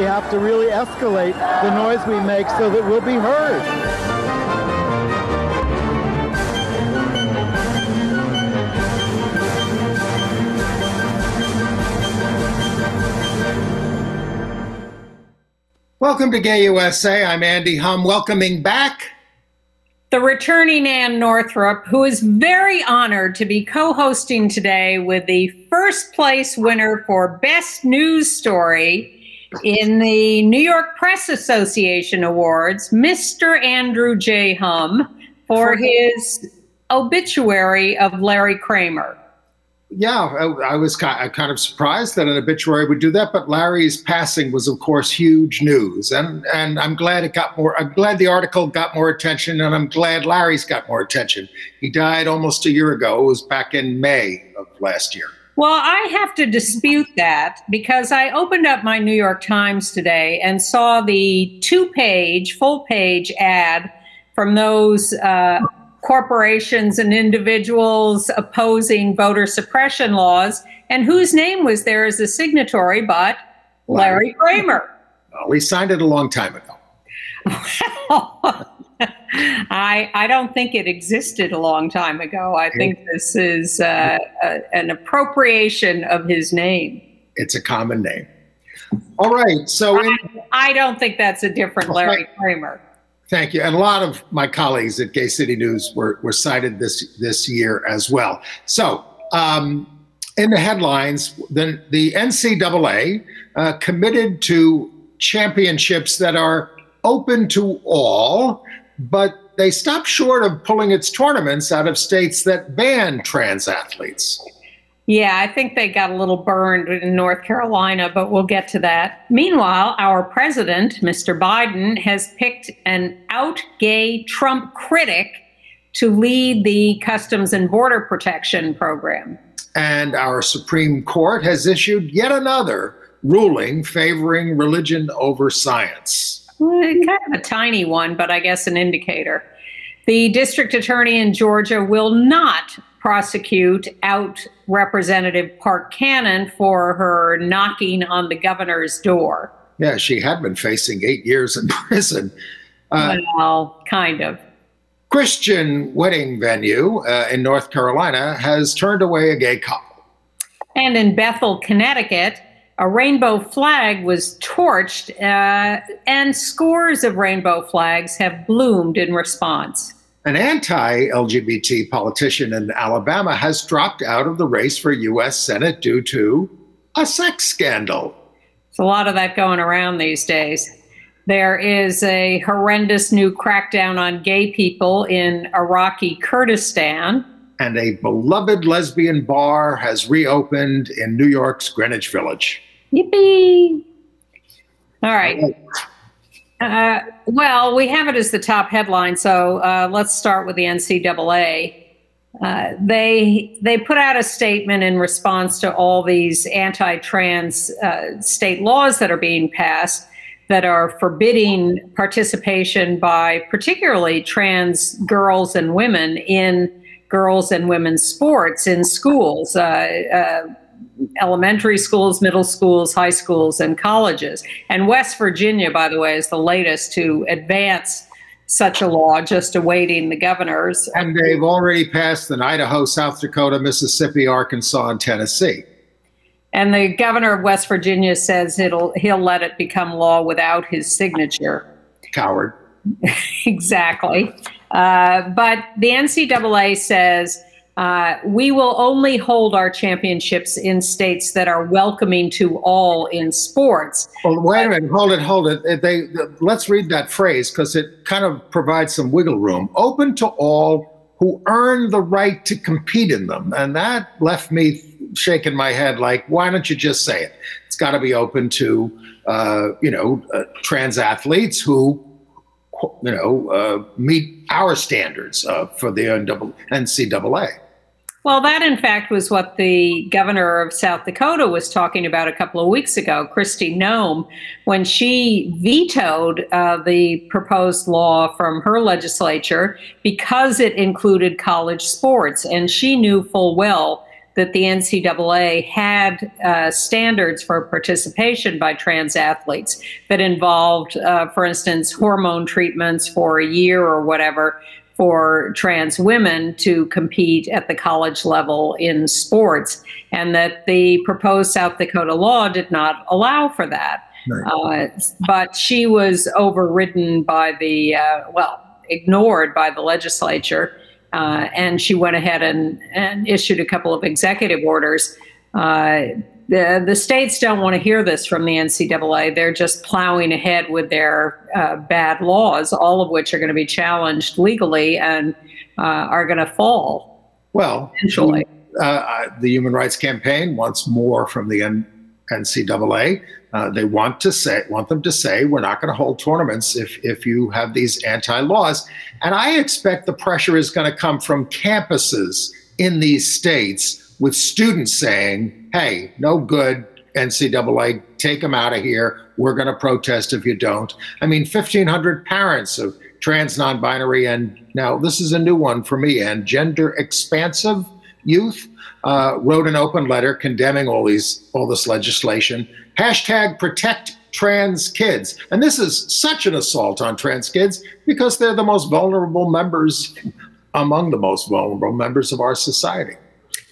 have to really escalate the noise we make so that we'll be heard. Welcome to Gay USA. I'm Andy Hum, welcoming back the returning Ann Northrup, who is very honored to be co-hosting today with the first place winner for Best News Story in the New York Press Association Awards, Mr. Andrew J. Hum, for his obituary of Larry Kramer. Yeah, I was kind of surprised that an obituary would do that, but Larry's passing was, of course, huge news, and I'm glad it got more. I'm glad the article got more attention, and I'm glad Larry's got more attention. He died almost a year ago. It was back in May of last year. Well, I have to dispute that because I opened up my New York Times today and saw the full-page ad from those corporations and individuals opposing voter suppression laws, and whose name was there as a signatory but Larry Kramer. Well, we signed it a long time ago. I don't think it existed a long time ago. I think this is an appropriation of his name. It's a common name. All right. So I don't think that's a different Larry Kramer. Thank you. And a lot of my colleagues at Gay City News were cited this year as well. So in the headlines, the NCAA committed to championships that are open to all, but they stopped short of pulling its tournaments out of states that ban trans athletes. Yeah, I think they got a little burned in North Carolina, but we'll get to that. Meanwhile, our president, Mr. Biden, has picked an out-gay Trump critic to lead the Customs and Border Protection program. And our Supreme Court has issued yet another ruling favoring religion over science. Kind of a tiny one, but I guess an indicator. The district attorney in Georgia will not prosecute out Representative Park Cannon for her knocking on the governor's door. Yeah, she had been facing 8 years in prison. Well, kind of. Christian wedding venue in North Carolina has turned away a gay couple. And in Bethel, Connecticut, a rainbow flag was torched, and scores of rainbow flags have bloomed in response. An anti-LGBT politician in Alabama has dropped out of the race for U.S. Senate due to a sex scandal. There's a lot of that going around these days. There is a horrendous new crackdown on gay people in Iraqi Kurdistan. And a beloved lesbian bar has reopened in New York's Greenwich Village. Yippee! All right. Well, we have it as the top headline, so let's start with the NCAA. They put out a statement in response to all these anti-trans state laws that are being passed that are forbidding participation by particularly trans girls and women in girls and women's sports in schools. Elementary schools, middle schools, high schools, and colleges. And West Virginia, by the way, is the latest to advance such a law, just awaiting the governors. And they've already passed in Idaho, South Dakota, Mississippi, Arkansas, and Tennessee. And the governor of West Virginia says he'll let it become law without his signature. Coward. Exactly. But the NCAA says, we will only hold our championships in states that are welcoming to all in sports. Well, wait a minute. Hold it. Let's read that phrase because it kind of provides some wiggle room. Open to all who earn the right to compete in them. And that left me shaking my head like, why don't you just say it? It's got to be open to, trans athletes who, meet our standards for the NCAA. Well, that, in fact, was what the governor of South Dakota was talking about a couple of weeks ago, Kristi Noem, when she vetoed the proposed law from her legislature because it included college sports. And she knew full well that the NCAA had standards for participation by trans athletes that involved, for instance, hormone treatments for a year or whatever for trans women to compete at the college level in sports, and that the proposed South Dakota law did not allow for that. Right. But she was overridden by the, ignored by the legislature. And she went ahead and issued a couple of executive orders. The states don't want to hear this from the NCAA. They're just plowing ahead with their bad laws, all of which are going to be challenged legally and are going to fall. Well, eventually. The Human Rights Campaign wants more from the NCAA. They want them to say we're not going to hold tournaments if you have these anti-laws. And I expect the pressure is going to come from campuses in these states with students saying, hey, no good, NCAA, take them out of here. We're going to protest if you don't. I mean, 1,500 parents of trans, non-binary, and now this is a new one for me, and gender expansive youth wrote an open letter condemning all this legislation. Hashtag protect trans kids. And this is such an assault on trans kids because they're the most vulnerable members, among the most vulnerable members of our society.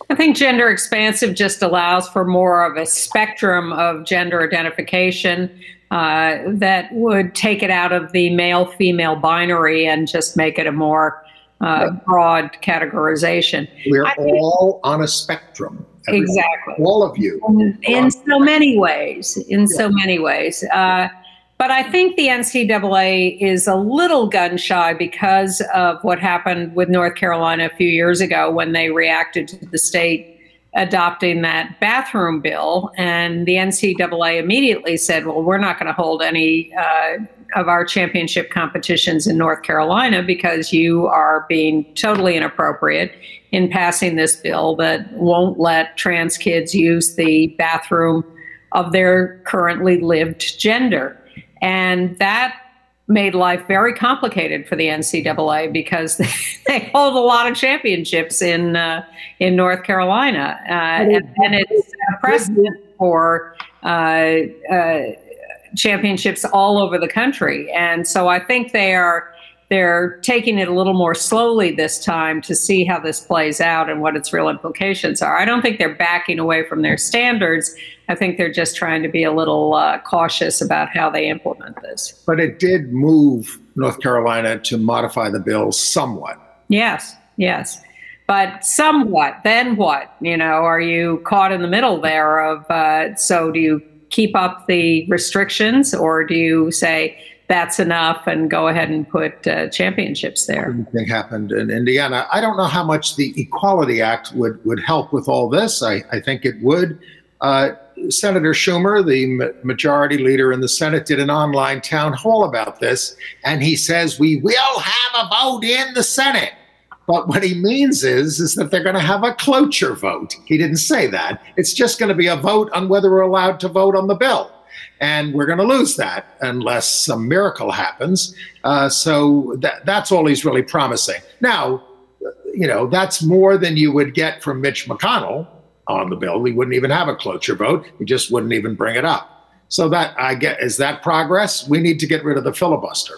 I think gender expansive just allows for more of a spectrum of gender identification that would take it out of the male-female binary and just make it a more broad categorization. We're all on a spectrum. Exactly. All of you. In so many ways. So many ways. But I think the NCAA is a little gun shy because of what happened with North Carolina a few years ago when they reacted to the state adopting that bathroom bill. And the NCAA immediately said, well, we're not going to hold any of our championship competitions in North Carolina because you are being totally inappropriate in passing this bill that won't let trans kids use the bathroom of their currently lived gender. And that made life very complicated for the NCAA because they hold a lot of championships in North Carolina. And it's a precedent for championships all over the country. And so I think they're taking it a little more slowly this time to see how this plays out and what its real implications are. I don't think they're backing away from their standards. I think they're just trying to be a little cautious about how they implement this. But it did move North Carolina to modify the bill somewhat. Yes. But somewhat, then what? Are you caught in the middle there of, so do you keep up the restrictions or do you say, that's enough and go ahead and put championships there? Thing happened in Indiana. I don't know how much the Equality Act would help with all this. I think it would. Senator Schumer, the majority leader in the Senate, did an online town hall about this, and he says we will have a vote in the Senate. But what he means is that they're going to have a cloture vote. He didn't say that. It's just going to be a vote on whether we're allowed to vote on the bill. And we're going to lose that unless some miracle happens. So that's all he's really promising. Now, that's more than you would get from Mitch McConnell on the bill. We wouldn't even have a cloture vote. He just wouldn't even bring it up. So is that progress? We need to get rid of the filibuster.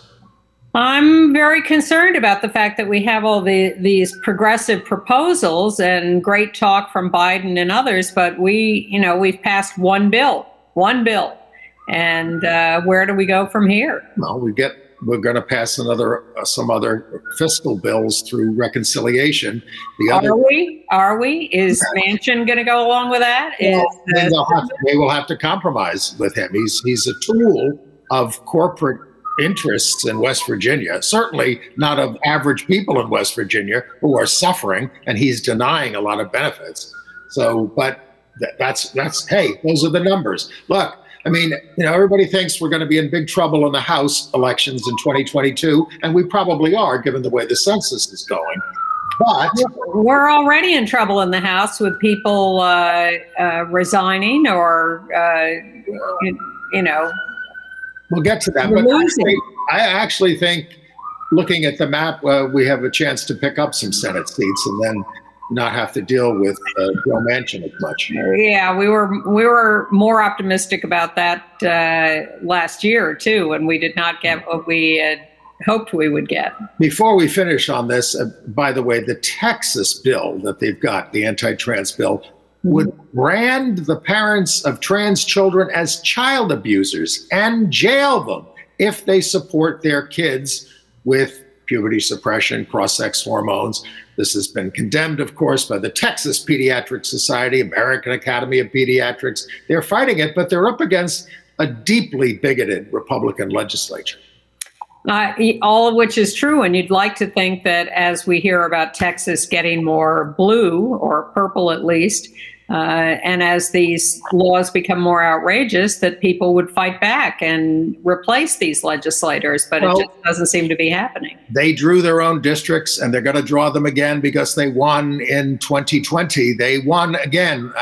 I'm very concerned about the fact that we have all these progressive proposals and great talk from Biden and others, but we've passed one bill. And where do we go from here? Well, we're going to pass some other fiscal bills through reconciliation. Are we? Is Manchin going to go along with that? They will have to compromise with him. He's a tool of corporate interests in West Virginia, certainly not of average people in West Virginia who are suffering, and he's denying a lot of benefits. So, but that's hey, those are the numbers. Look, I mean, everybody thinks we're going to be in big trouble in the House elections in 2022, and we probably are, given the way the census is going. But we're already in trouble in the House with people resigning or, we'll get to that. But I actually think, looking at the map, we have a chance to pick up some Senate seats, and then not have to deal with Joe Manchin as much. Yeah, we were more optimistic about that last year too, and we did not get what we had hoped we would get. Before we finish on this, by the way, the Texas bill that they've got, the anti-trans bill, would brand the parents of trans children as child abusers and jail them if they support their kids with puberty suppression, cross-sex hormones. This has been condemned, of course, by the Texas Pediatric Society, American Academy of Pediatrics. They're fighting it, but they're up against a deeply bigoted Republican legislature. All of which is true, and you'd like to think that as we hear about Texas getting more blue, or purple at least, and as these laws become more outrageous, that people would fight back and replace these legislators, but it just doesn't seem to be happening. They drew their own districts, and they're going to draw them again because they won in 2020. They won again.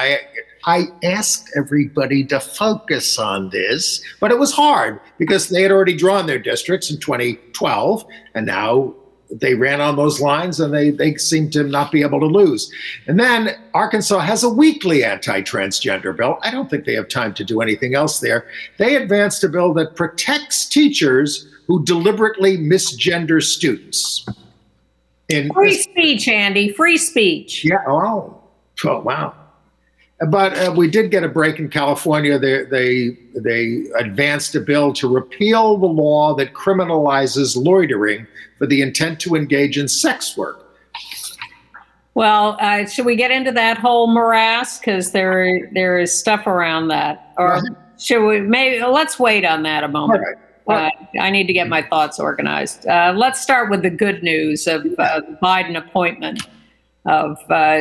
I asked everybody to focus on this, but it was hard because they had already drawn their districts in 2012, and now they ran on those lines, and they seem to not be able to lose. And then Arkansas has a weekly anti-transgender bill. I don't think they have time to do anything else there. They advanced a bill that protects teachers who deliberately misgender students. Free speech, Andy, free speech. Yeah, oh wow. But we did get a break in California. They advanced a bill to repeal the law that criminalizes loitering for the intent to engage in sex work. Well, should we get into that whole morass? Because there is stuff around that. Or should we? Maybe let's wait on that a moment. All right. I need to get my thoughts organized. Let's start with the good news of the Biden appointment of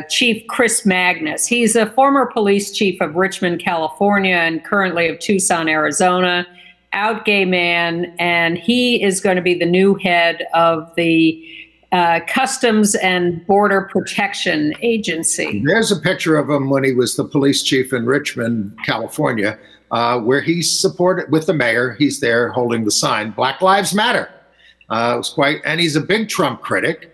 Chief Chris Magnus. He's a former police chief of Richmond, California, and currently of Tucson, Arizona, out gay man, and he is going to be the new head of the Customs and Border Protection Agency. There's a picture of him when he was the police chief in Richmond, California, where he supported, with the mayor, he's there holding the sign, Black Lives Matter. It was quite, and he's a big Trump critic.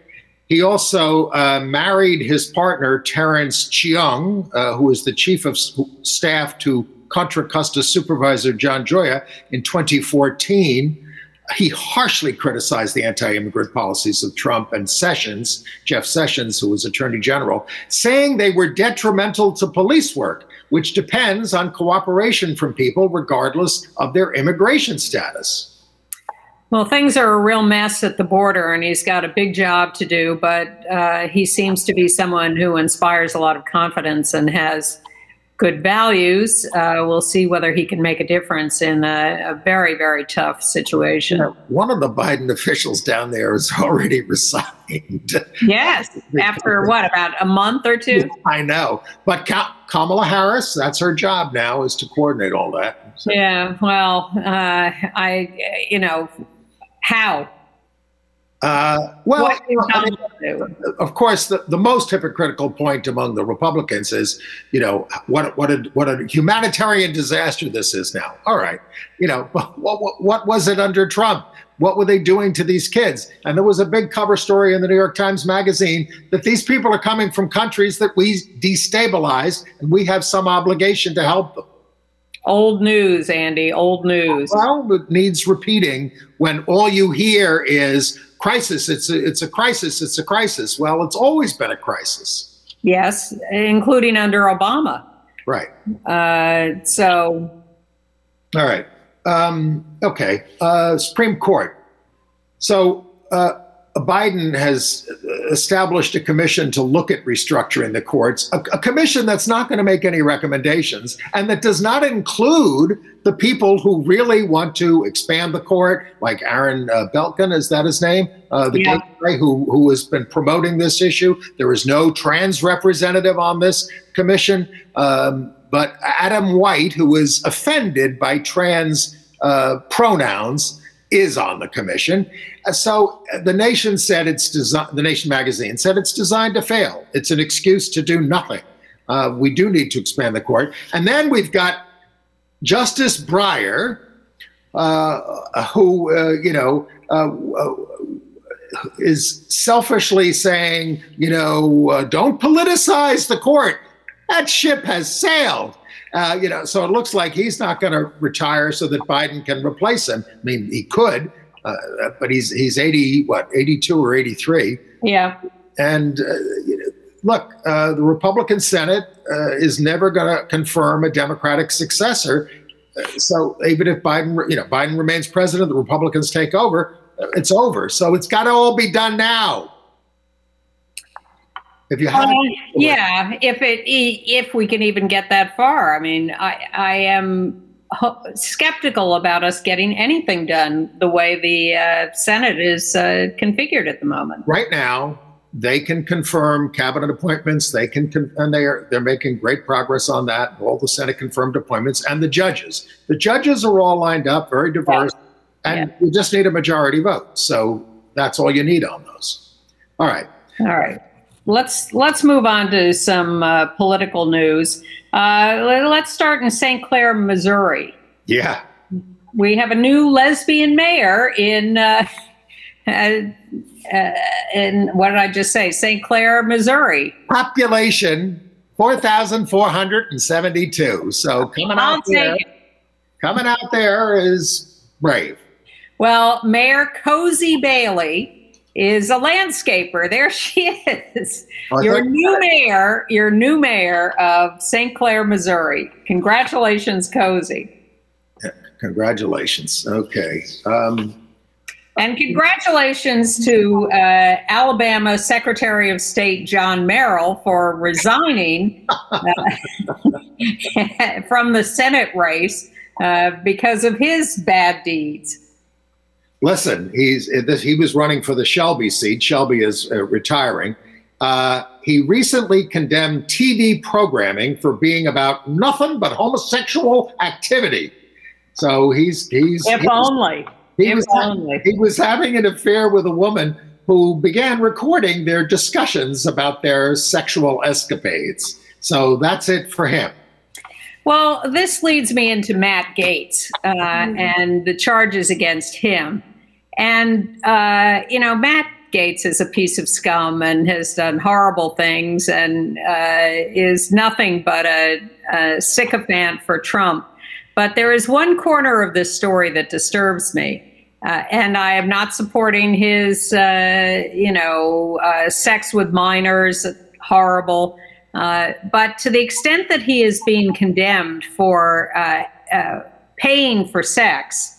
He also married his partner, Terrence Cheung, who is the chief of staff to Contra Costa Supervisor John Joya in 2014. He harshly criticized the anti-immigrant policies of Trump and Sessions, Jeff Sessions, who was Attorney General, saying they were detrimental to police work, which depends on cooperation from people regardless of their immigration status. Well, things are a real mess at the border, and he's got a big job to do, but he seems to be someone who inspires a lot of confidence and has good values. We'll see whether he can make a difference in a very, very tough situation. You know, one of the Biden officials down there has already resigned. Yes, after what, about a month or two? I know, but Kamala Harris, that's her job now, is to coordinate all that. So. Yeah, well, how? Well, of course, the most hypocritical point among the Republicans is, what a humanitarian disaster this is now. All right, what was it under Trump? What were they doing to these kids? And there was a big cover story in the New York Times Magazine that these people are coming from countries that we destabilized, and we have some obligation to help them. Old news, Andy, old news. Well, it needs repeating when all you hear is crisis. It's a crisis. It's a crisis. Well, it's always been a crisis. Yes, including under Obama. Right. All right. Okay. Supreme Court. So Biden has established a commission to look at restructuring the courts, a commission that's not going to make any recommendations and that does not include the people who really want to expand the court, like Aaron Belkin, is that his name? The guy who has been promoting this issue. There is no trans representative on this commission, but Adam White, who is offended by trans pronouns, is on the commission. So the Nation said the Nation magazine said it's designed to fail. It's an excuse to do nothing. We do need to expand the court. And then we've got Justice Breyer, who, is selfishly saying, don't politicize the court. That ship has sailed. So it looks like he's not going to retire so that Biden can replace him. I mean, he could, but he's 82 or 83. Yeah. And look, the Republican Senate is never going to confirm a Democratic successor. So even if Biden remains president, the Republicans take over, it's over. So it's got to all be done now. If you have, if we can even get that far. I mean, I am skeptical about us getting anything done the way the Senate is configured at the moment. Right now, they can confirm cabinet appointments. They can, and they're making great progress on that. All the Senate confirmed appointments and the judges. The judges are all lined up, very diverse, and you just need a majority vote. So that's all you need on those. All right. Let's move on to some political news. Let's start in St. Clair, Missouri. Yeah. We have a new lesbian mayor in what did I just say? St. Clair, Missouri. Population 4,472. So coming out there is brave. Well, Mayor Cozy Bailey is a landscaper. There she is. Your new mayor of St. Clair, Missouri. Congratulations, Cozy. Yeah, congratulations. Okay. And congratulations to Alabama Secretary of State John Merrill for resigning from the Senate race because of his bad deeds. Listen, he was running for the Shelby seat. Shelby is retiring. He recently condemned TV programming for being about nothing but homosexual activity. So he was having an affair with a woman who began recording their discussions about their sexual escapades. So that's it for him. Well, this leads me into Matt Gaetz and the charges against him. And, Matt Gaetz is a piece of scum and has done horrible things and is nothing but a sycophant for Trump. But there is one corner of this story that disturbs me. And I am not supporting his, sex with minors, horrible. But to the extent that he is being condemned for paying for sex,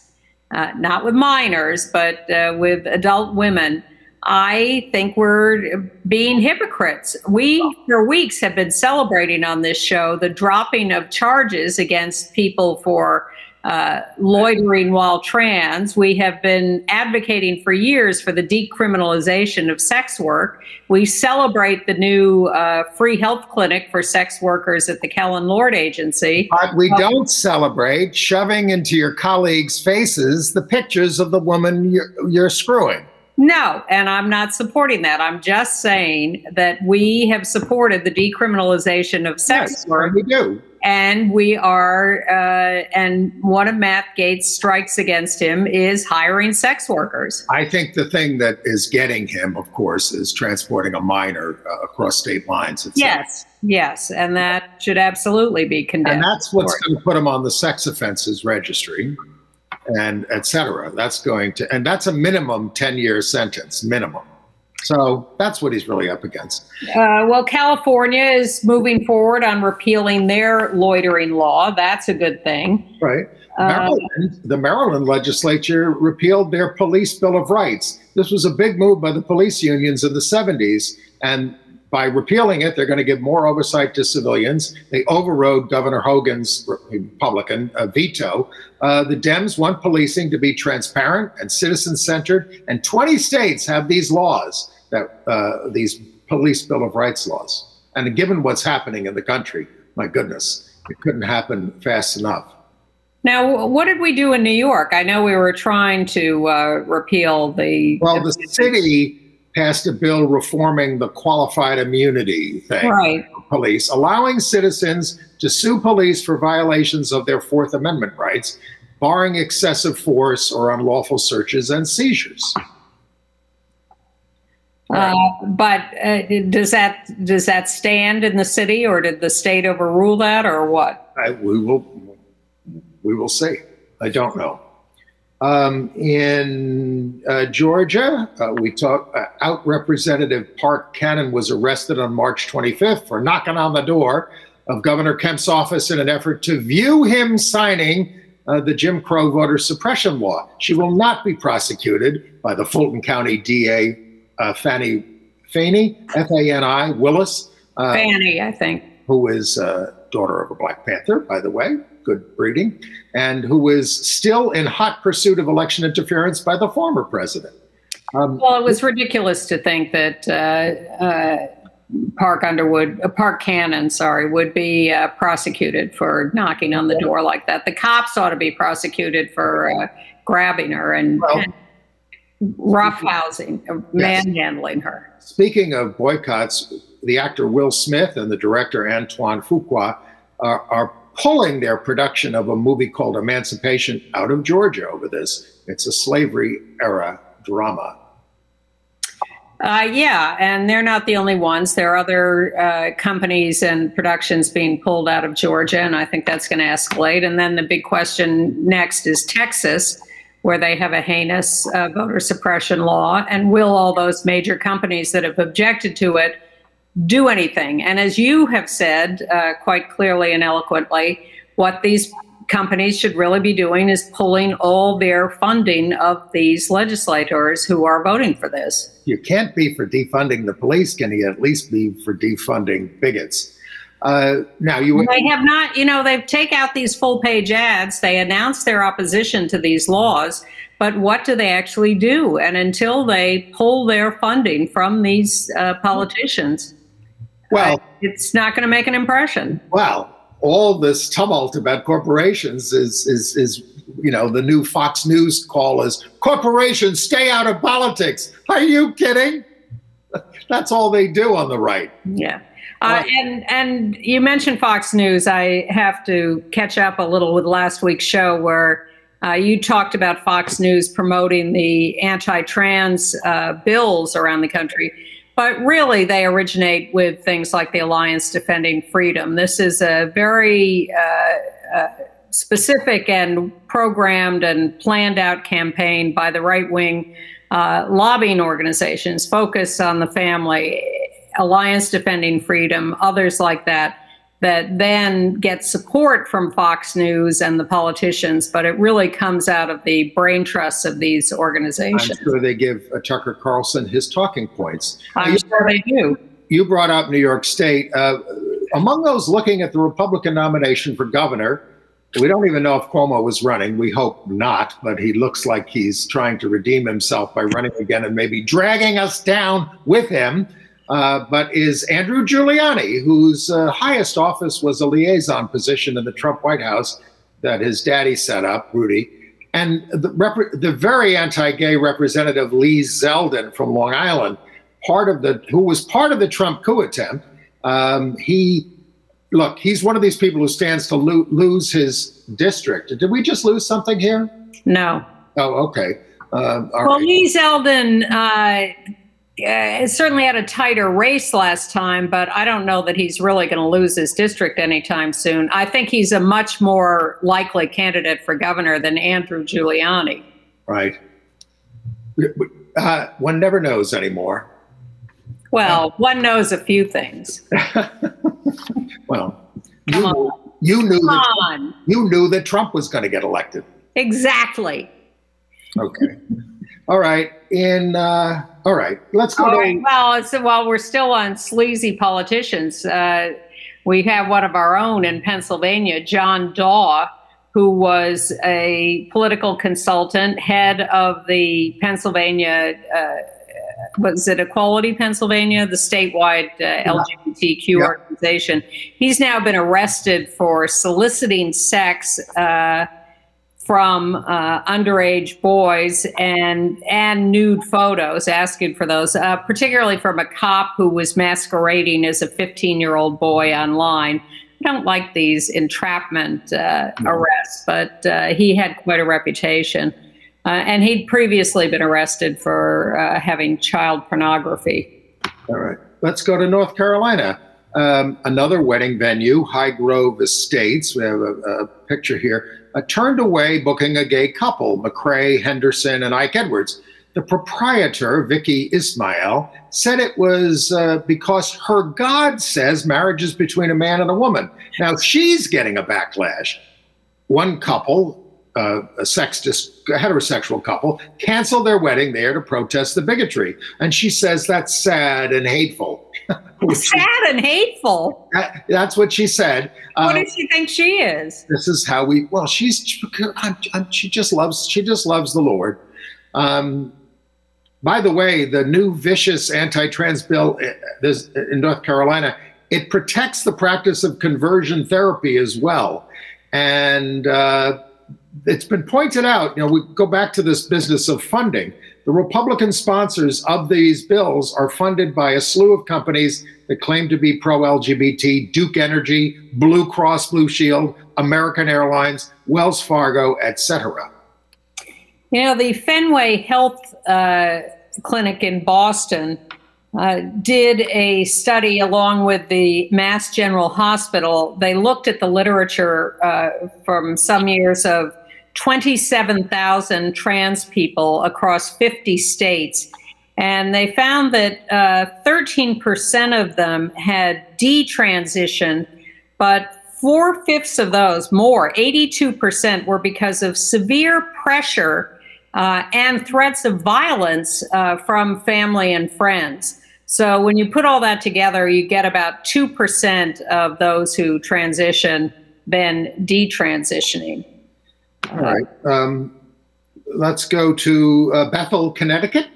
not with minors, but with adult women, I think we're being hypocrites. We, for weeks, have been celebrating on this show the dropping of charges against people for loitering while trans. We have been advocating for years for the decriminalization of sex work. We celebrate the new free health clinic for sex workers at the Kellen Lord Agency. But we don't celebrate shoving into your colleagues' faces the pictures of the woman you're screwing. No, and I'm not supporting that. I'm just saying that we have supported the decriminalization of sex work. We do. And we are, and one of Matt Gaetz' strikes against him is hiring sex workers. I think the thing that is getting him, of course, is transporting a minor across state lines. Yes, and that should absolutely be condemned. And that's what's going to put him on the sex offenses registry, and et cetera. That's and that's a minimum 10-year sentence, minimum. So that's what he's really up against. Well, California is moving forward on repealing their loitering law. That's a good thing. Right. The Maryland legislature repealed their police bill of rights. This was a big move by the police unions in the 70s. And by repealing it, they're going to give more oversight to civilians. They overrode Governor Hogan's Republican veto. The Dems want policing to be transparent and citizen-centered, and 20 states have these laws, these police Bill of Rights laws. And given what's happening in the country, my goodness, it couldn't happen fast enough. Now, what did we do in New York? I know we were trying to repeal the... Well, the city passed a bill reforming the qualified immunity thing for police, allowing citizens to sue police for violations of their Fourth Amendment rights, barring excessive force or unlawful searches and seizures. Right. But does that stand in the city, or did the state overrule that, or what? We will see. I don't know. In Georgia, out Representative Park Cannon was arrested on March 25th for knocking on the door of Governor Kemp's office in an effort to view him signing the Jim Crow voter suppression law. She will not be prosecuted by the Fulton County DA, Fani F-A-N-I, Willis. Fanny, I think. Who is daughter of a Black Panther, by the way, good breeding, and who is still in hot pursuit of election interference by the former president. Well, it was ridiculous to think that Park Cannon, would be prosecuted for knocking on the door like that. The cops ought to be prosecuted for grabbing her and roughhousing, manhandling her. Speaking of boycotts, the actor Will Smith and the director Antoine Fuqua are pulling their production of a movie called Emancipation out of Georgia over this. It's a slavery era drama. Yeah, and they're not the only ones. There are other companies and productions being pulled out of Georgia, and I think that's going to escalate. And then the big question next is Texas, where they have a heinous voter suppression law. And will all those major companies that have objected to it do anything? And as you have said quite clearly and eloquently, what these companies should really be doing is pulling all their funding of these legislators who are voting for this. You can't be for defunding the police. Can you at least be for defunding bigots? Now they have not, they take out these full-page ads. They announce their opposition to these laws, but what do they actually do? And until they pull their funding from these politicians, it's not going to make an impression. Well, all this tumult about corporations is the new Fox News call is corporations stay out of politics. Are you kidding? That's all they do on the right. Yeah. And you mentioned Fox News. I have to catch up a little with last week's show where you talked about Fox News promoting the anti-trans bills around the country. But really, they originate with things like the Alliance Defending Freedom. This is a very specific and programmed and planned out campaign by the right-wing lobbying organizations focused on the family, Alliance Defending Freedom, others like that, that then get support from Fox News and the politicians, but it really comes out of the brain trusts of these organizations. I'm sure they give Tucker Carlson his talking points. I'm sure they do. You brought up New York State. Among those looking at the Republican nomination for governor, we don't even know if Cuomo was running. We hope not, but he looks like he's trying to redeem himself by running again and maybe dragging us down with him. But is Andrew Giuliani, whose highest office was a liaison position in the Trump White House that his daddy set up, Rudy, and the very anti-gay representative Lee Zeldin from Long Island, who was part of the Trump coup attempt. He's one of these people who stands to lose his district. Did we just lose something here? No. Oh, okay. Lee Zeldin certainly had a tighter race last time, but I don't know that he's really going to lose his district anytime soon. I think he's a much more likely candidate for governor than Andrew Giuliani. Right. One never knows anymore. Well, one knows a few things. Well, you knew that Trump was going to get elected. Exactly. Okay. All right. All right. Let's go. Well, while we're still on sleazy politicians, we have one of our own in Pennsylvania, John Daw, who was a political consultant, head of the Pennsylvania, was it Equality Pennsylvania, the statewide LGBTQ organization. He's now been arrested for soliciting sex from underage boys and nude photos, asking for those, particularly from a cop who was masquerading as a 15-year-old boy online. I don't like these entrapment arrests, but he had quite a reputation. And he'd previously been arrested for having child pornography. All right. Let's go to North Carolina. Another wedding venue, High Grove Estates. We have a picture here. Turned away booking a gay couple, McCrae, Henderson, and Ike Edwards. The proprietor, Vicky Ismail, said it was because her God says marriage is between a man and a woman. Now she's getting a backlash. One couple, a heterosexual couple, canceled their wedding there to protest the bigotry. And she says that's sad and hateful. Sad and hateful? That's what she said. What does she think she is? This is how we, well, she just loves the Lord. By the way, the new vicious anti-trans bill in North Carolina, it protects the practice of conversion therapy as well. And it's been pointed out, we go back to this business of funding. The Republican sponsors of these bills are funded by a slew of companies that claim to be pro-LGBT, Duke Energy, Blue Cross Blue Shield, American Airlines, Wells Fargo, etc. The Fenway Health Clinic in Boston did a study along with the Mass General Hospital. They looked at the literature from some years of 27,000 trans people across 50 states. And they found that 13% of them had detransitioned, but 4/5 of those, more, 82%, were because of severe pressure and threats of violence from family and friends. So when you put all that together, you get about 2% of those who transition then detransitioning. All right. Let's go to Bethel, Connecticut.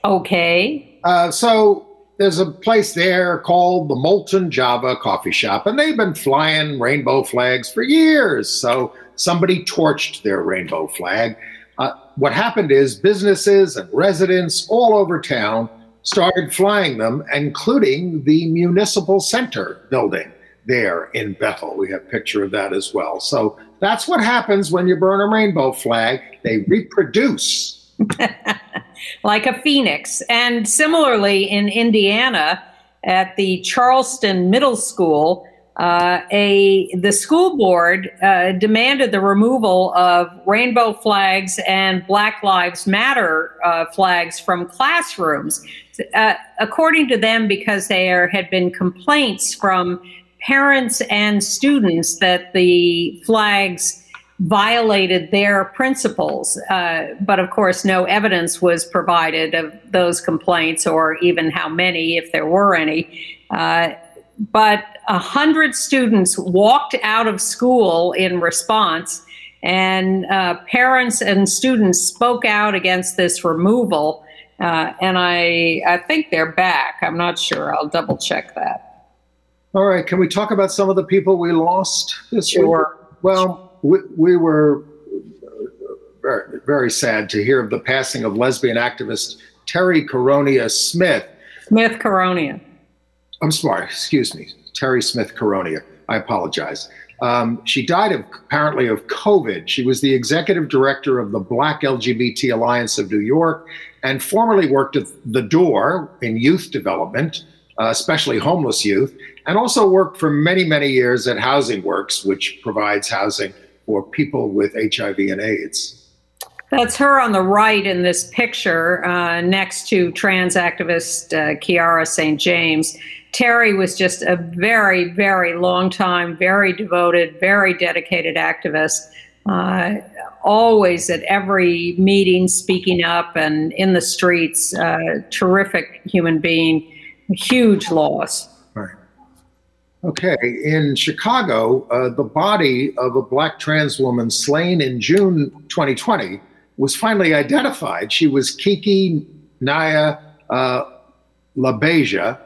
Okay. So there's a place there called the Molten Java Coffee Shop, and they've been flying rainbow flags for years. So somebody torched their rainbow flag. What happened is businesses and residents all over town started flying them, including the Municipal Center building there in Bethel. We have a picture of that as well. So that's what happens when you burn a rainbow flag. They reproduce. Like a phoenix. And similarly in Indiana at the Charleston Middle School, the school board demanded the removal of rainbow flags and Black Lives Matter flags from classrooms. According to them, because there had been complaints from parents and students that the flags violated their principles. But of course, no evidence was provided of those complaints or even how many, if there were any. But 100 students walked out of school in response, and parents and students spoke out against this removal. And I think they're back. I'm not sure. I'll double check that. All right. Can we talk about some of the people we lost this week? Sure. Well, we were very, very sad to hear of the passing of lesbian activist Terry Coronia Smith. Smith Coronia. I'm sorry, excuse me, Terry Smith Coronia. I apologize. She died apparently of COVID. She was the executive director of the Black LGBT Alliance of New York and formerly worked at The Door in youth development, especially homeless youth, and also worked for many, many years at Housing Works, which provides housing for people with HIV and AIDS. That's her on the right in this picture next to trans activist Kiara St. James. Terry was just a very, very long time, very devoted, very dedicated activist, always at every meeting speaking up and in the streets, terrific human being, huge loss. Right. Okay, in Chicago, the body of a Black trans woman slain in June 2020 was finally identified. She was Kiki Naya LaBeija.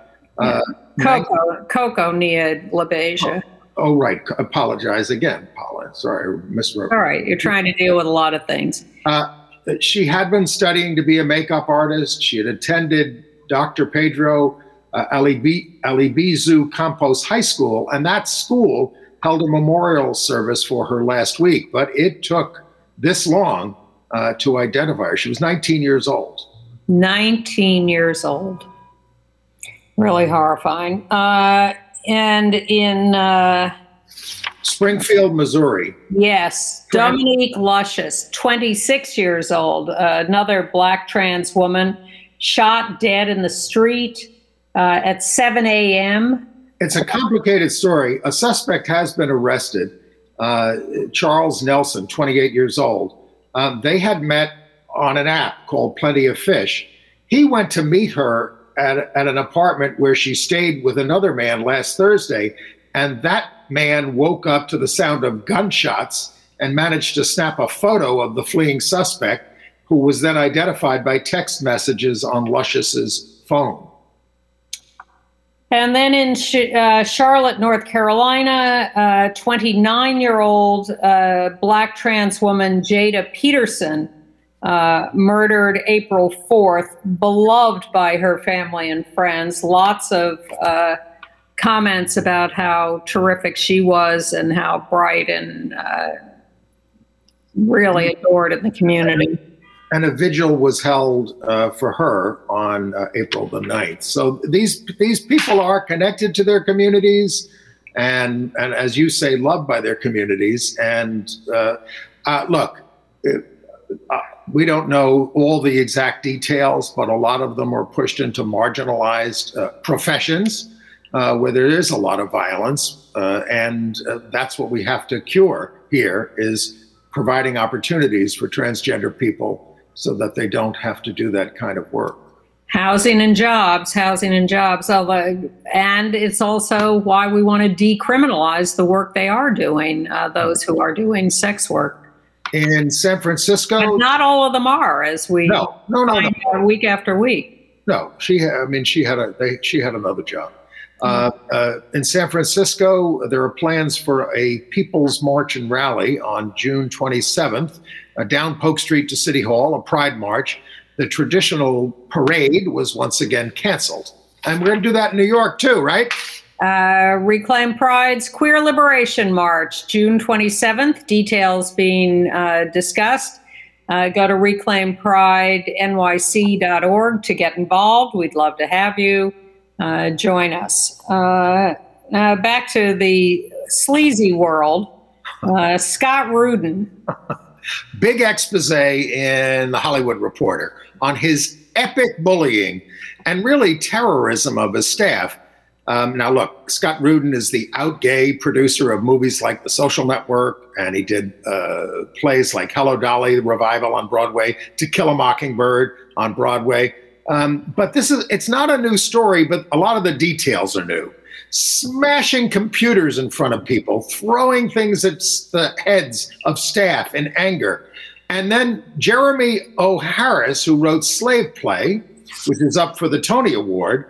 Coco Nia LaBeija. Oh, right. Apologize again, Paula. Sorry, I miswrote. All right. You're trying to deal with a lot of things. She had been studying to be a makeup artist. She had attended Dr. Pedro Alibizu Campos High School, and that school held a memorial service for her last week. But it took this long to identify her. She was 19 years old. 19 years old. Really horrifying. And in Springfield, Missouri. Yes, Dominique Luscious, 26 years old, another black trans woman, shot dead in the street at 7 a.m. It's a complicated story. A suspect has been arrested, Charles Nelson, 28 years old. They had met on an app called Plenty of Fish. He went to meet her at an apartment where she stayed with another man last Thursday, and that man woke up to the sound of gunshots and managed to snap a photo of the fleeing suspect, who was then identified by text messages on Luscious's phone. And then in Charlotte, North Carolina, 29-year-old black trans woman Jada Peterson murdered April 4th, beloved by her family and friends. Lots of comments about how terrific she was and how bright and really adored in the community. And a vigil was held for her on April the 9th. So these people are connected to their communities and as you say, loved by their communities. And look, we don't know all the exact details, but a lot of them were pushed into marginalized professions where there is a lot of violence. And that's what we have to cure here, is providing opportunities for transgender people so that they don't have to do that kind of work. Housing and jobs. And it's also why we want to decriminalize the work they are doing, those who are doing sex work. In San Francisco, but not all of them are, as we no. week after week. No, she had another job. In San Francisco, there are plans for a People's March and Rally on June 27th, down Polk Street to City Hall, a pride march. The traditional parade was once again canceled. And we're going to do that in New York too, right? Reclaim Pride's Queer Liberation March, June 27th, details being discussed. Go to reclaimpridenyc.org to get involved. We'd love to have you join us. Back to the sleazy world, Scott Rudin. Big expose in The Hollywood Reporter on his epic bullying and really terrorism of his staff. Now, look, Scott Rudin is the out gay producer of movies like The Social Network, and he did plays like Hello, Dolly, the revival on Broadway, To Kill a Mockingbird on Broadway. But it's not a new story, but a lot of the details are new. Smashing computers in front of people, throwing things at the heads of staff in anger. And then Jeremy O. Harris, who wrote Slave Play, which is up for the Tony Award,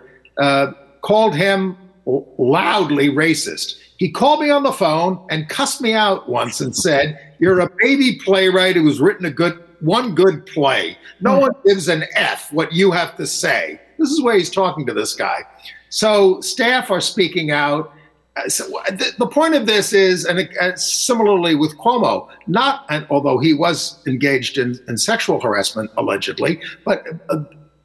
called him loudly racist. He called me on the phone and cussed me out once and said, "You're a baby playwright who's written one good play. No one gives an F what you have to say." This is where he's talking to this guy. So staff are speaking out. So the point of this is, and similarly with Cuomo, although he was engaged in sexual harassment allegedly, but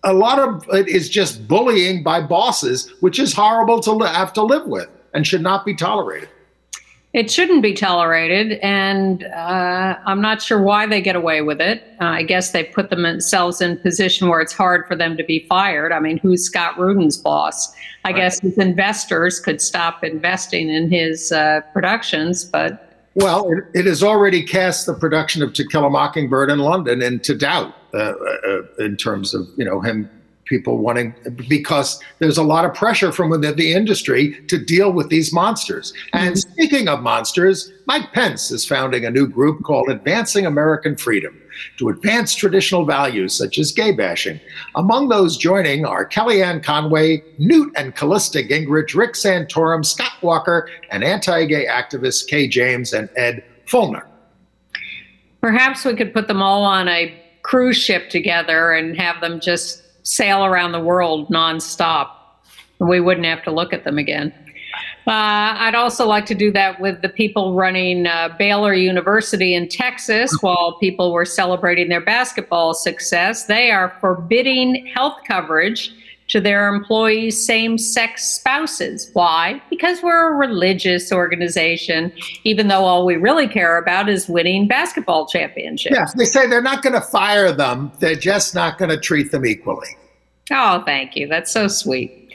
a lot of it is just bullying by bosses, which is horrible to have to live with and should not be tolerated. It shouldn't be tolerated, and I'm not sure why they get away with it. I guess they put themselves in a position where it's hard for them to be fired. I mean, who's Scott Rudin's boss? I guess his investors could stop investing in his productions, but... Well, it has already cast the production of To Kill a Mockingbird in London into doubt in terms of, him, people wanting, because there's a lot of pressure from within the industry to deal with these monsters. And speaking of monsters, Mike Pence is founding a new group called Advancing American Freedom to advance traditional values such as gay bashing. Among those joining are Kellyanne Conway, Newt and Callista Gingrich, Rick Santorum, Scott Walker, and anti-gay activists Kay James and Ed Fulner. Perhaps we could put them all on a cruise ship together and have them just sail around the world nonstop. We wouldn't have to look at them again. I'd also like to do that with the people running Baylor University in Texas while people were celebrating their basketball success. They are forbidding health coverage to their employees' same-sex spouses. Why? Because we're a religious organization, even though all we really care about is winning basketball championships. Yes, they say they're not going to fire them. They're just not going to treat them equally. Oh, thank you. That's so sweet.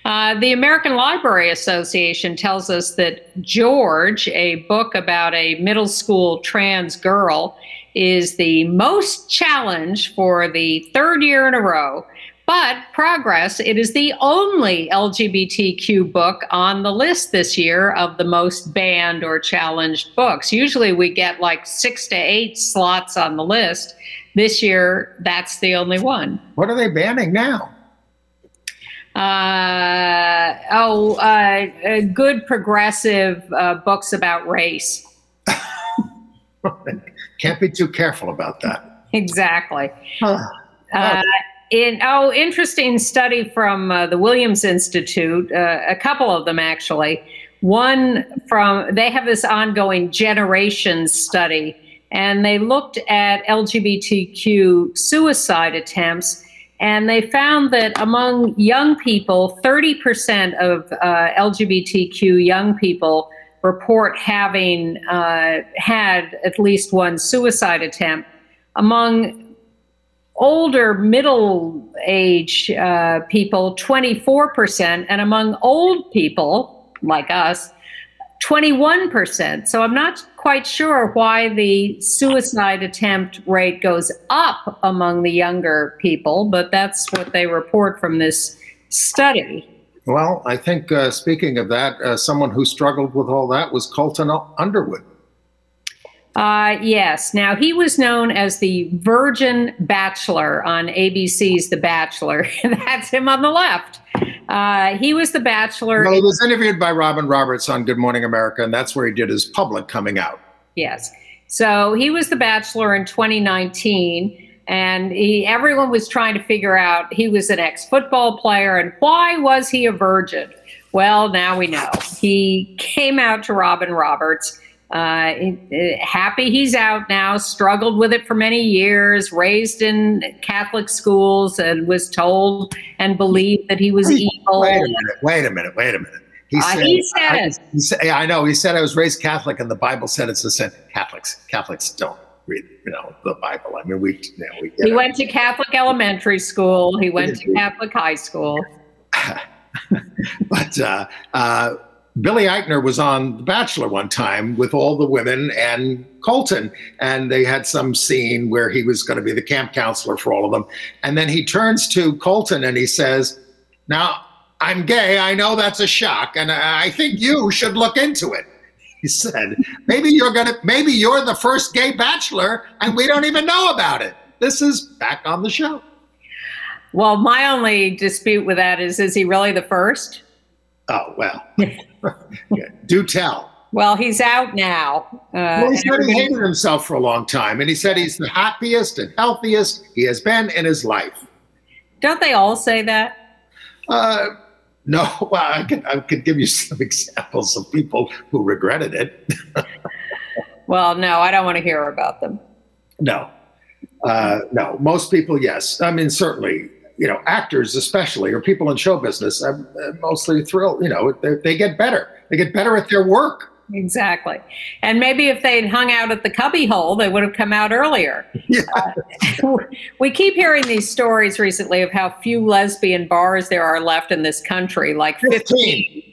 The American Library Association tells us that George, a book about a middle school trans girl, is the most challenged for the third year in a row. But progress, it is the only LGBTQ book on the list this year of the most banned or challenged books. Usually we get like 6 to 8 slots on the list. This year, that's the only one. What are they banning now? Good progressive books about race. Can't be too careful about that. Exactly. Interesting study from the Williams Institute, a couple of them actually. One they have this ongoing generations study, and they looked at LGBTQ suicide attempts, and they found that among young people, 30% of LGBTQ young people report having had at least one suicide attempt. Among older middle-age people, 24%, and among old people like us, 21%. So I'm not quite sure why the suicide attempt rate goes up among the younger people, but that's what they report from this study. Well, I think speaking of that, someone who struggled with all that was Colton Underwood. Yes. Now, he was known as the Virgin Bachelor on ABC's The Bachelor. That's him on the left. He was the Bachelor. Well, he was interviewed by Robin Roberts on Good Morning America, and that's where he did his public coming out. Yes. So he was the Bachelor in 2019, and everyone was trying to figure out, he was an ex-football player, and why was he a virgin? Well, now we know. He came out to Robin Roberts. Happy he's out now, struggled with it for many years, raised in Catholic schools, and was told and believed that he was evil. Wait a minute. He said, I know, he said I was raised Catholic, and the Bible said it's a sin. Catholics don't read, the Bible. I mean, he went to Catholic elementary school. He went to Catholic high school. But Billy Eichner was on The Bachelor one time with all the women and Colton, and they had some scene where he was going to be the camp counselor for all of them. And then he turns to Colton and he says, "Now, I'm gay. I know that's a shock, and I think you should look into it." He said, maybe you're the first gay bachelor and we don't even know about it. This is back on the show. Well, my only dispute with that is he really the first? Oh, well, yeah, do tell. Well, he's out now. Well, he said he hated himself for a long time, and he said he's the happiest and healthiest he has been in his life. Don't they all say that? No, well, I could give you some examples of people who regretted it. Well, no, I don't want to hear about them. No, most people, yes. I mean, certainly, actors especially, or people in show business, I'm mostly thrilled. They get better. They get better at their work. Exactly. And maybe if they'd hung out at the cubby hole, they would have come out earlier. Yeah. We keep hearing these stories recently of how few lesbian bars there are left in this country, like 15.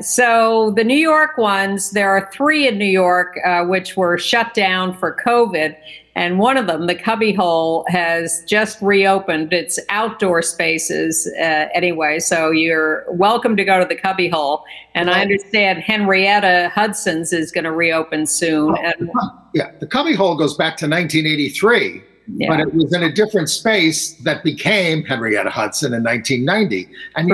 So the New York ones, there are 3 in New York, which were shut down for COVID. And one of them, the Cubby Hole, has just reopened its outdoor spaces anyway. So you're welcome to go to the Cubby Hole. And I understand Henrietta Hudson's is going to reopen soon. Yeah, the Cubby Hole goes back to 1983. Yeah. But it was in a different space that became Henrietta Hudson in 1990. And,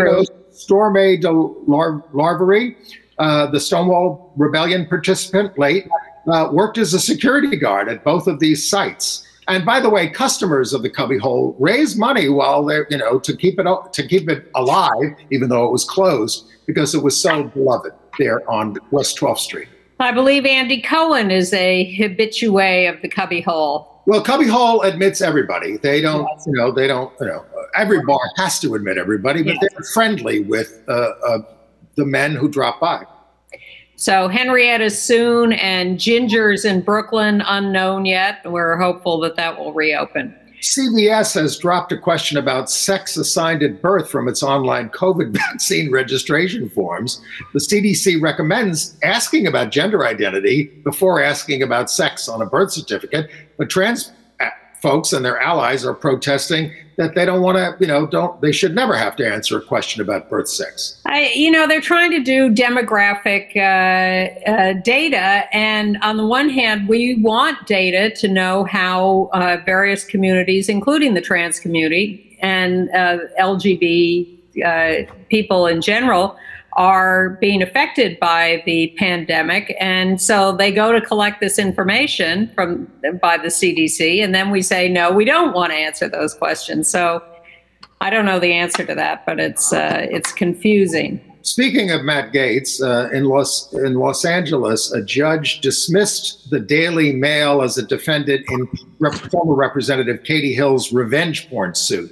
Storme de Larvery, the Stonewall Rebellion participant, worked as a security guard at both of these sites. And by the way, customers of the cubbyhole raised money while they're, to keep it alive, even though it was closed, because it was so beloved there on West 12th Street. I believe Andy Cohen is a habitué of the cubbyhole. Well, cubbyhole admits everybody. They don't, every bar has to admit everybody, but they're friendly with the men who drop by. So Henrietta's soon, and Ginger's in Brooklyn, unknown yet. We're hopeful that that will reopen. CVS has dropped a question about sex assigned at birth from its online COVID vaccine registration forms. The CDC recommends asking about gender identity before asking about sex on a birth certificate, but trans folks and their allies are protesting that they don't want to, they should never have to answer a question about birth sex. They're trying to do demographic data. And on the one hand, we want data to know how various communities, including the trans community and LGBT people in general, are being affected by the pandemic. And so they go to collect this information by the CDC. And then we say, no, we don't want to answer those questions. So I don't know the answer to that, but it's confusing. Speaking of Matt Gaetz, in Los Angeles, a judge dismissed the Daily Mail as a defendant in former Representative Katie Hill's revenge porn suit.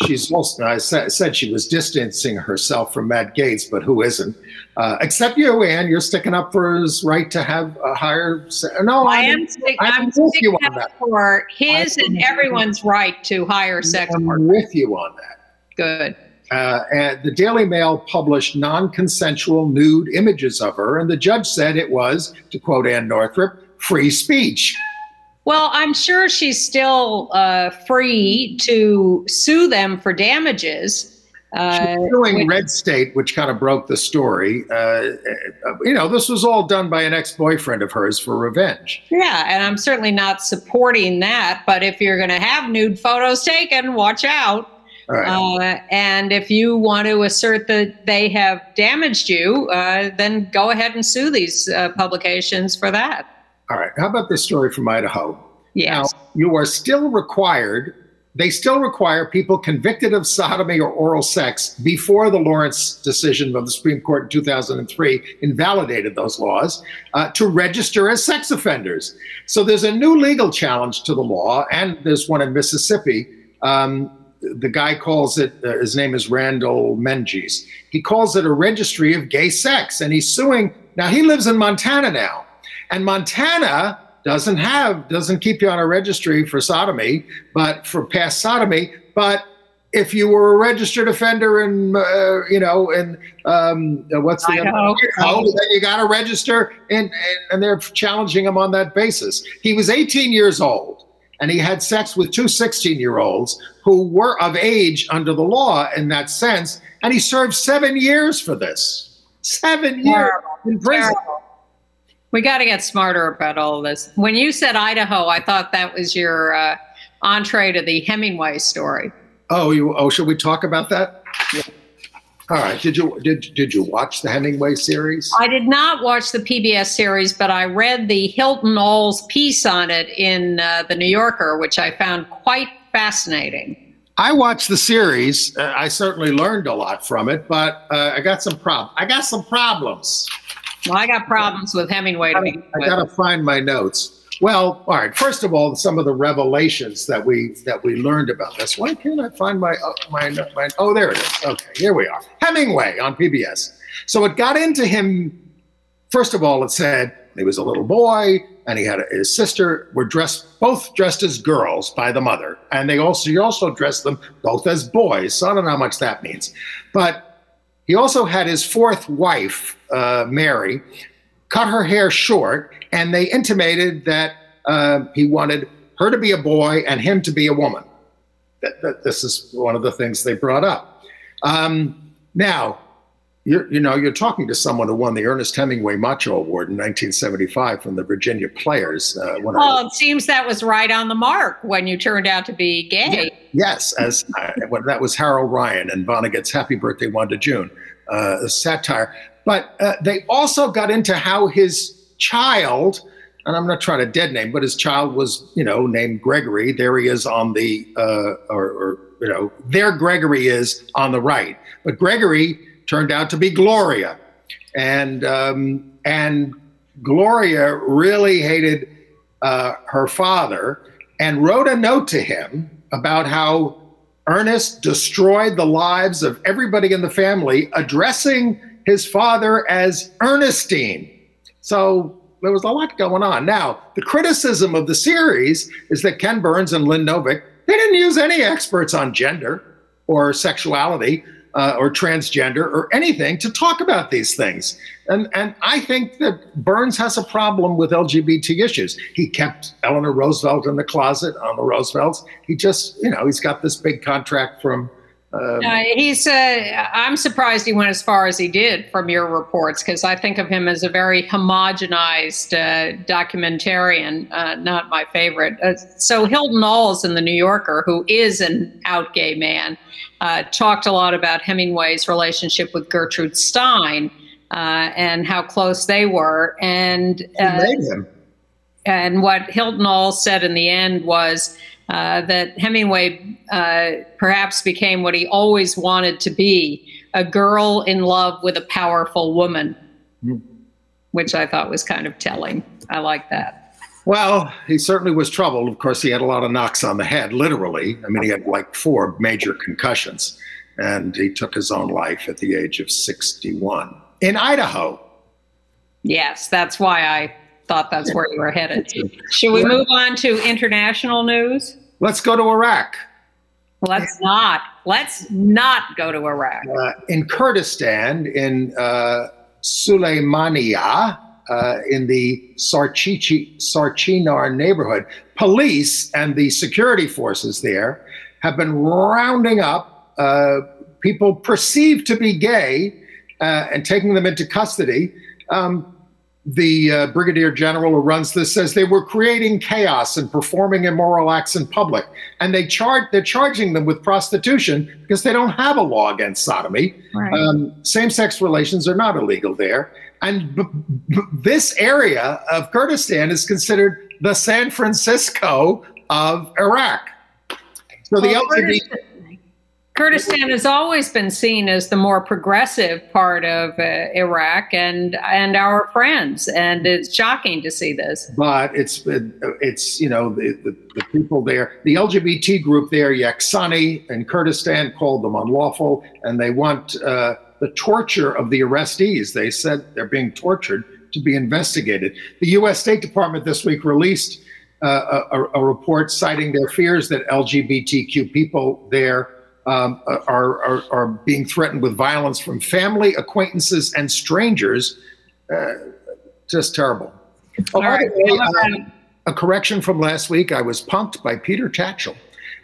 She's also, I said she was distancing herself from Matt Gaetz, but who isn't? Except you, Ann, you're sticking up for his right to have a higher. No, I'm sticking up for his and everyone's right to hire sex workers. I'm with you on that. Good. And the Daily Mail published non-consensual nude images of her, and the judge said it was, to quote Ann Northrop, free speech. Well, I'm sure she's still free to sue them for damages. She's suing Red State, which kind of broke the story. This was all done by an ex-boyfriend of hers for revenge. Yeah, and I'm certainly not supporting that. But if you're going to have nude photos taken, watch out. Right. And if you want to assert that they have damaged you, then go ahead and sue these publications for that. All right. How about this story from Idaho? Yes. Now, you are still required, they still require people convicted of sodomy or oral sex before the Lawrence decision of the Supreme Court in 2003 invalidated those laws to register as sex offenders. So there's a new legal challenge to the law, and there's one in Mississippi. The guy calls it, his name is Randall Menges. He calls it a registry of gay sex, and he's suing. Now, he lives in Montana now. And Montana doesn't keep you on a registry for sodomy, but for past sodomy. But if you were a registered offender in, what's the Idaho, then you got to register, and they're challenging him on that basis. He was 18 years old, and he had sex with two 16-year-olds who were of age under the law in that sense, and he served 7 years for this. 7 years in prison. Terrible. We got to get smarter about all of this. When you said Idaho, I thought that was your entree to the Hemingway story. Oh, should we talk about that? Yeah. All right. Did you watch the Hemingway series? I did not watch the PBS series, but I read the Hilton All's piece on it in the New Yorker, which I found quite fascinating. I watched the series. I certainly learned a lot from it, but I got some problems. Well, I got problems with Hemingway. I got to find my notes. Well, all right. First of all, some of the revelations that we learned about this. Why can't I find my oh, there it is. Okay, here we are. Hemingway on PBS. So it got into him. First of all, it said he was a little boy, and he had his sister were both dressed as girls by the mother, and he also dressed them both as boys. So I don't know how much that means, but he also had his fourth wife, Mary, cut her hair short, and they intimated that he wanted her to be a boy and him to be a woman. This is one of the things they brought up. Now, you're talking to someone who won the Ernest Hemingway Macho Award in 1975 from the Virginia Players. Well, it seems that was right on the mark when you turned out to be gay. Yes, that was Harold Ryan and Vonnegut's Happy Birthday, Wanda June, a satire. But they also got into how his child and I'm not trying to dead name, but his child was, named Gregory. There he is on the, there Gregory is on the right. But Gregory turned out to be Gloria. And Gloria really hated her father and wrote a note to him about how Ernest destroyed the lives of everybody in the family, addressing his father as Ernestine. So there was a lot going on. Now, the criticism of the series is that Ken Burns and Lynn Novick, they didn't use any experts on gender or sexuality or transgender or anything to talk about these things. And I think that Burns has a problem with LGBT issues. He kept Eleanor Roosevelt in the closet on the Roosevelts. He just, he's got this big contract from... I'm surprised he went as far as he did from your reports, because I think of him as a very homogenized documentarian, not my favorite. So Hilton Als in The New Yorker, who is an out gay man, talked a lot about Hemingway's relationship with Gertrude Stein and how close they were. And what Hilton Als said in the end was that Hemingway perhaps became what he always wanted to be, a girl in love with a powerful woman, which I thought was kind of telling. I like that. Well, he certainly was troubled. Of course, he had a lot of knocks on the head, literally. I mean, he had like 4 major concussions, and he took his own life at the age of 61 in Idaho. Yes, that's why I thought that's where you were headed. Should we move on to international news? Let's go to Iraq. Let's not go to Iraq. In Kurdistan, in Suleimania, in the Sarchinar neighborhood, police and the security forces there have been rounding up people perceived to be gay and taking them into custody. The brigadier general who runs this says they were creating chaos and performing immoral acts in public. And they're charging them with prostitution because they don't have a law against sodomy. Right. Same-sex relations are not illegal there. And this area of Kurdistan is considered the San Francisco of Iraq. So the LGBT... Kurdistan has always been seen as the more progressive part of Iraq and our friends, and it's shocking to see this. But it's the people there, the LGBT group there, Yaksani in Kurdistan, called them unlawful, and they want the torture of the arrestees. They said they're being tortured to be investigated. The U.S. State Department this week released a report citing their fears that LGBTQ people there are being threatened with violence from family, acquaintances, and strangers. Just terrible. Oh, by the way, a correction from last week, I was punked by Peter Tatchell,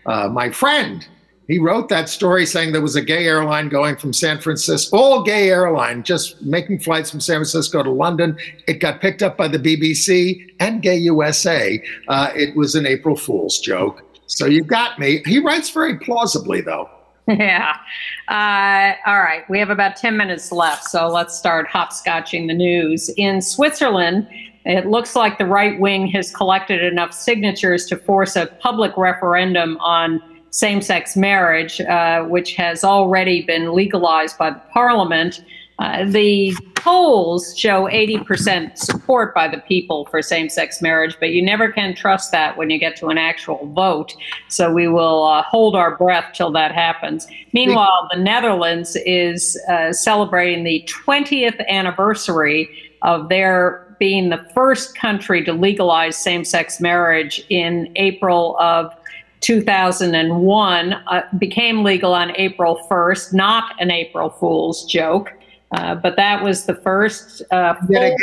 my friend. He wrote that story saying there was a gay airline going from San Francisco, all gay airline, just making flights from San Francisco to London. It got picked up by the BBC and Gay USA. It was an April Fool's joke. So you got me. He writes very plausibly, though. Yeah. All right. We have about 10 minutes left, so let's start hopscotching the news. In Switzerland, it looks like the right wing has collected enough signatures to force a public referendum on same-sex marriage, which has already been legalized by the parliament. The polls show 80% support by the people for same-sex marriage, but you never can trust that when you get to an actual vote. So we will hold our breath till that happens. Meanwhile, the Netherlands is celebrating the 20th anniversary of their being the first country to legalize same-sex marriage in April of 2001, became legal on April 1st, not an April Fool's joke. But that was the first. Yet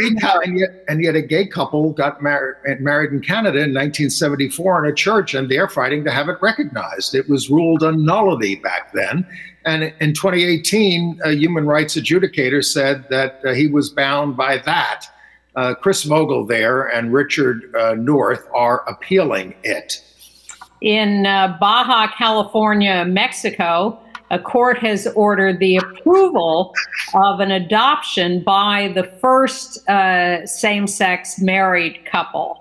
a gay couple got married in Canada in 1974 in a church, and they're fighting to have it recognized. It was ruled a nullity back then. And in 2018, a human rights adjudicator said that he was bound by that. Chris Vogel there and Richard North are appealing it. In Baja California, Mexico, a court has ordered the approval of an adoption by the first same-sex married couple.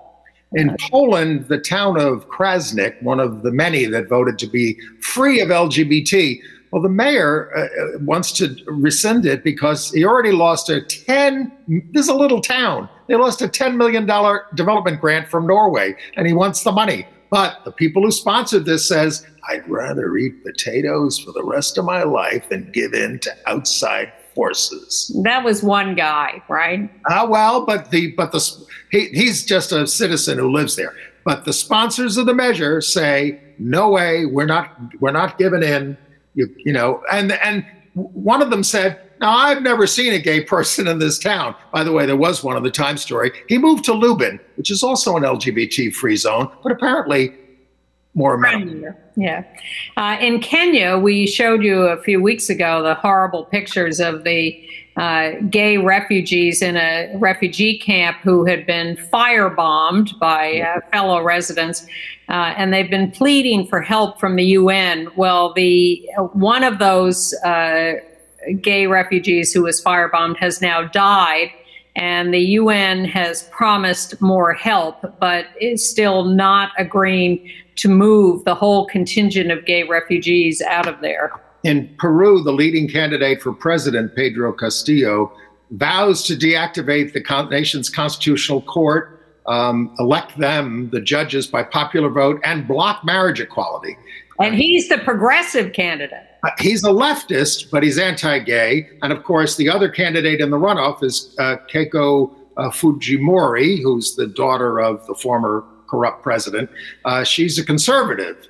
In Poland, the town of Krasnik, one of the many that voted to be free of LGBT, well, the mayor wants to rescind it because he already lost this is a little town. They lost a $10 million development grant from Norway, and he wants the money. But the people who sponsored this says, I'd rather eat potatoes for the rest of my life than give in to outside forces. That was one guy, right? Well, but he's just a citizen who lives there. But the sponsors of the measure say, no way, we're not giving in. You know, and one of them said, now, I've never seen a gay person in this town. By the way, there was one in the Times story. He moved to Lubin, which is also an LGBT-free zone, but apparently more amenable. Yeah. In Kenya, we showed you a few weeks ago the horrible pictures of the gay refugees in a refugee camp who had been firebombed by fellow residents, and they've been pleading for help from the UN. Well, one of those gay refugees who was firebombed has now died, and the UN has promised more help, but is still not agreeing to move the whole contingent of gay refugees out of there. In Peru, the leading candidate for president, Pedro Castillo, vows to deactivate the nation's constitutional court, elect them, the judges, by popular vote, and block marriage equality. And he's the progressive candidate. He's a leftist, but he's anti-gay. And of course, the other candidate in the runoff is Keiko Fujimori, who's the daughter of the former corrupt president. She's a conservative.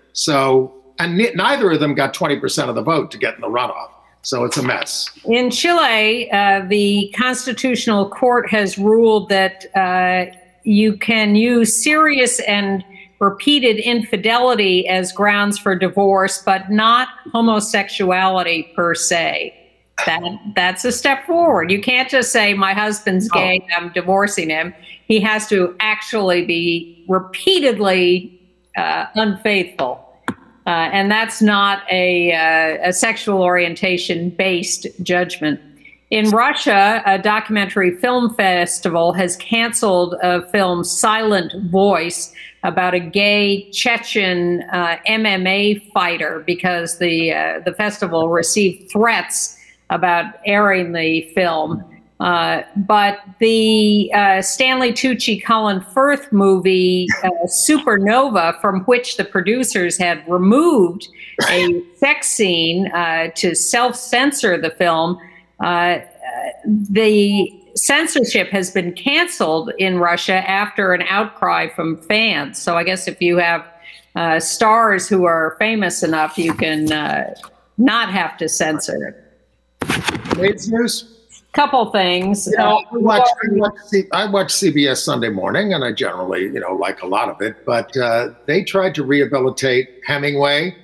And neither of them got 20% of the vote to get in the runoff. So it's a mess. In Chile, the Constitutional Court has ruled that you can use serious and repeated infidelity as grounds for divorce, but not homosexuality per se. That's a step forward. You can't just say, my husband's gay, I'm divorcing him. He has to actually be repeatedly unfaithful. And that's not a sexual orientation-based judgment. In Russia, a documentary film festival has canceled a film, Silent Voice, about a gay Chechen MMA fighter because the festival received threats about airing the film. But the Stanley Tucci, Colin Firth movie, Supernova, from which the producers had removed a sex scene to self-censor the film, the censorship has been canceled in Russia after an outcry from fans. So I guess if you have stars who are famous enough, you can not have to censor it. Latest news? Couple things. I watch CBS Sunday Morning, and I generally, like a lot of it. But they tried to rehabilitate Hemingway,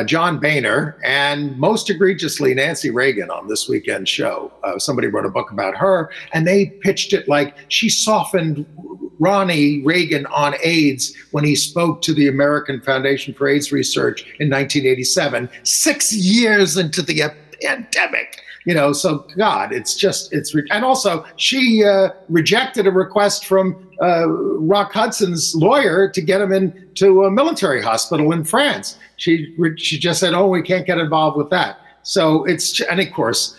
John Boehner, and most egregiously Nancy Reagan on This Weekend Show. Somebody wrote a book about her, and they pitched it like she softened Ronnie Reagan on AIDS when he spoke to the American Foundation for AIDS Research in 1987, 6 years into the pandemic. So God, and also she rejected a request from Rock Hudson's lawyer to get him into a military hospital in France. She just said, oh, we can't get involved with that. So and of course,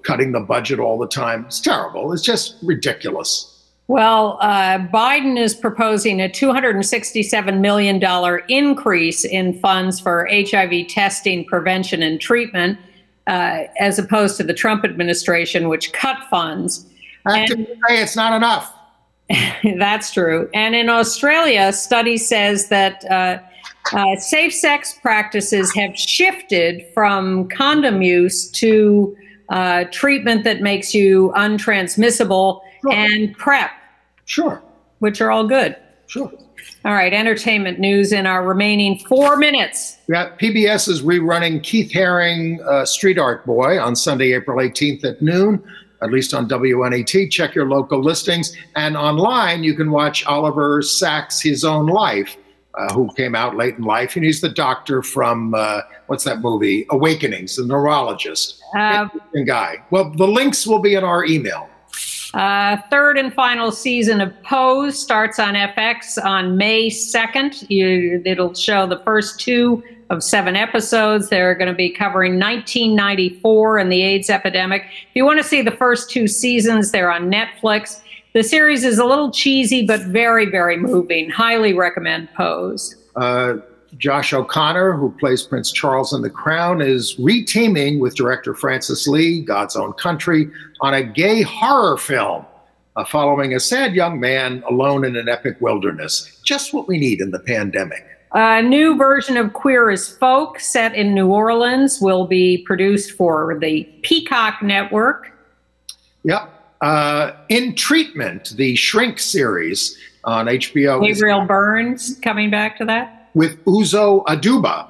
cutting the budget all the time. It's terrible. It's just ridiculous. Well, Biden is proposing a $267 million increase in funds for HIV testing, prevention, and treatment, as opposed to the Trump administration, which cut funds. I have to say it's not enough. That's true. And in Australia, a study says that safe sex practices have shifted from condom use to treatment that makes you untransmissible and PrEP. Sure. Which are all good. Sure. All right, entertainment news in our remaining 4 minutes. Yeah, PBS is rerunning Keith Haring, Street Art Boy, on Sunday, April 18th at noon, at least on WNET. Check your local listings. And online, you can watch Oliver Sacks' His Own Life, who came out late in life, and he's the doctor from what's that movie, Awakenings, the neurologist. Interesting guy. Well, the links will be in our email. Third and final season of Pose starts on FX on May 2nd. It'll show the first 2 of 7 episodes. They're going to be covering 1994 and the AIDS epidemic. If you want to see the first 2 seasons, they're on Netflix. The series is a little cheesy, but very, very moving. Highly recommend Pose. Josh O'Connor, who plays Prince Charles in The Crown, is reteaming with director Francis Lee, God's Own Country, on a gay horror film following a sad young man alone in an epic wilderness. Just what we need in the pandemic. A new version of Queer as Folk, set in New Orleans, will be produced for the Peacock Network. Yep. In Treatment, the Shrink series on HBO. Gabriel Byrne's coming back to that. With Uzo Aduba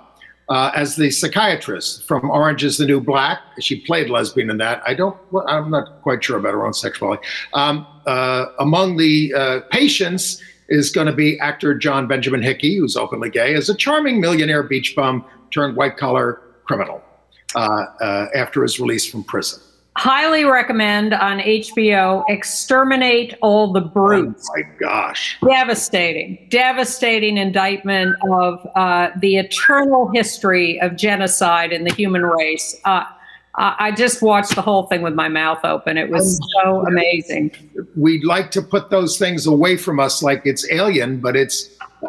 as the psychiatrist from Orange is the New Black. She played lesbian in that. I'm not quite sure about her own sexuality. Among the patients is going to be actor John Benjamin Hickey, who's openly gay, as a charming millionaire beach bum turned white-collar criminal after his release from prison. Highly recommend on HBO, Exterminate All the Brutes. Oh my gosh. Devastating indictment of the eternal history of genocide in the human race. I just watched the whole thing with my mouth open. It was so amazing. We'd like to put those things away from us like it's alien, but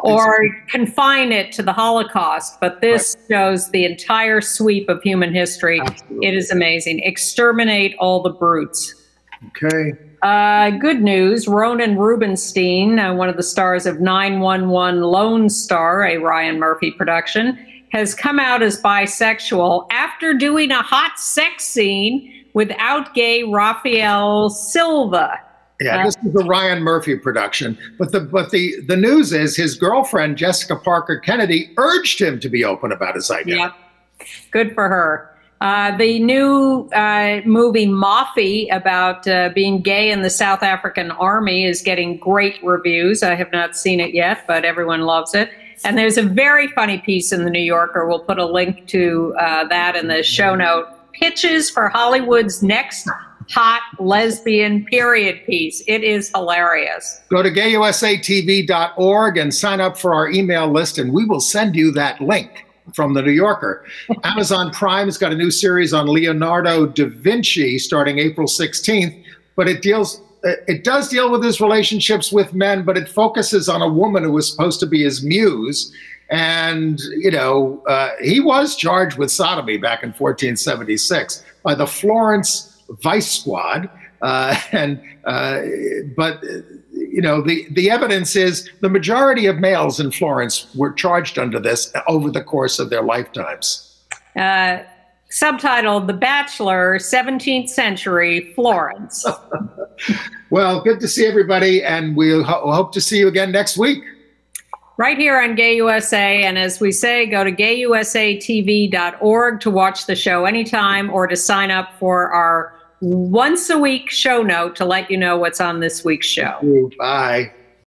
or confine it to the Holocaust, but this shows the entire sweep of human history. Absolutely. It is amazing. Exterminate All the Brutes. Okay. Good news, Ronan Rubinstein, one of the stars of 911 Lone Star, a Ryan Murphy production, has come out as bisexual after doing a hot sex scene with out-gay Rafael Silva. Yeah, this is a Ryan Murphy production, but the news is his girlfriend Jessica Parker Kennedy urged him to be open about his identity. Yep, good for her. The new movie Mafi about being gay in the South African Army is getting great reviews. I have not seen it yet, but everyone loves it. And there's a very funny piece in the New Yorker. We'll put a link to that in the show note. Pitches for Hollywood's next hot lesbian period piece. It is hilarious. Go to gayusatv.org and sign up for our email list, and we will send you that link from the New Yorker. Amazon Prime has got a new series on Leonardo da Vinci starting April 16th, but it does deal with his relationships with men, but it focuses on a woman who was supposed to be his muse. And, he was charged with sodomy back in 1476 by the Florence Vice Squad, but the evidence is the majority of males in Florence were charged under this over the course of their lifetimes. Subtitled The Bachelor, 17th Century Florence. Well, good to see everybody, and we'll hope to see you again next week. Right here on Gay USA, and as we say, go to gayusatv.org to watch the show anytime or to sign up for our once-a-week show note to let you know what's on this week's show. Bye.